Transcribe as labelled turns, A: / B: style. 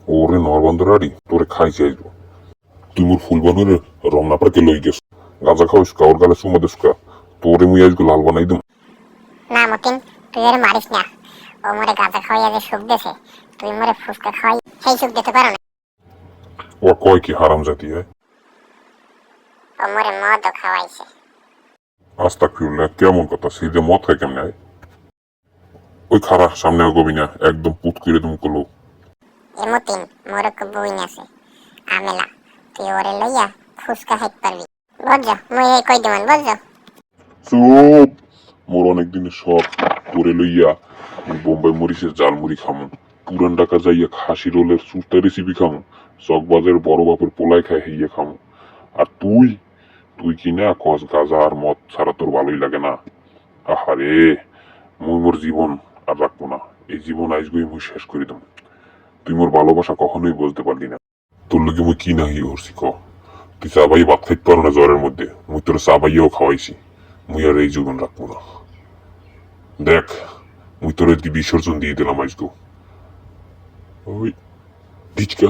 A: ওরে নরবন্দরারি তোরে খাইছে আইবো তুই মোর ফুল বানুরে রমনা পার্কে লই গেছ গাঁজা খাওয়াইস কা ওর গালে চুমা দিস কা তোরে মুই আজকে লাল বানাই দিম
B: না মতিন তুই আর মারিস না। ও মোরে গাঁজা খাওয়াইয়া যে সুখ দেছে, তুই মোরে ফুচকা খাওয়াই সেই সুখ দিতে পারো না।
A: ও কয় কি হারাম জাতি হয়
B: ও মোরে মদও খাওয়াইছে।
A: আস্তা ফিরলে কেমন কথা সিধে মদ খাই কেমনে হয় ওই খারা সামনে আগবি না একদম পুত করে তুমি করলো
B: এ মতিন মোর এক বইন আছে আমেলা, তুই ওরে লইয়া ফুচকা খাইতে পারবি। বুঝছ মুই এই কই দিমান বুঝছ।
A: চুপ মোর অনেকদিনের শখ তোরে লইয়া আমি বোম্বাই মরিচের জাল মুড়ি খামো পুরান ঢাকা যাইয়া খাসি রোলের সুস্তা রেসিপি খামো চকবাজের বড় বাপের পোলাই খাই হইয়া খামো আর তুই তুই কি না কস গাজা আর মদ ছাড়া তোর ভালোই লাগে না। আহারে মুই মোর জীবন আর রাখবো না, এই জীবন আজকেই মুই শেষ করে দেব। তুই মোর ভালোবাসা কখনোই বলতে পারলি না। তোর লগে মুই কি না হিয়ে করছি ক তুই চা বাইয়ে ভাত খাইতে পারো না জ্বরের মধ্যে মুই তোর চা বাইয়েও খাওয়াইছি মুই আর এই জীবন রাখবো না। দেখ মুই তোর বিসর্জন দিয়ে দিলাম আজকে ওই ডিচকা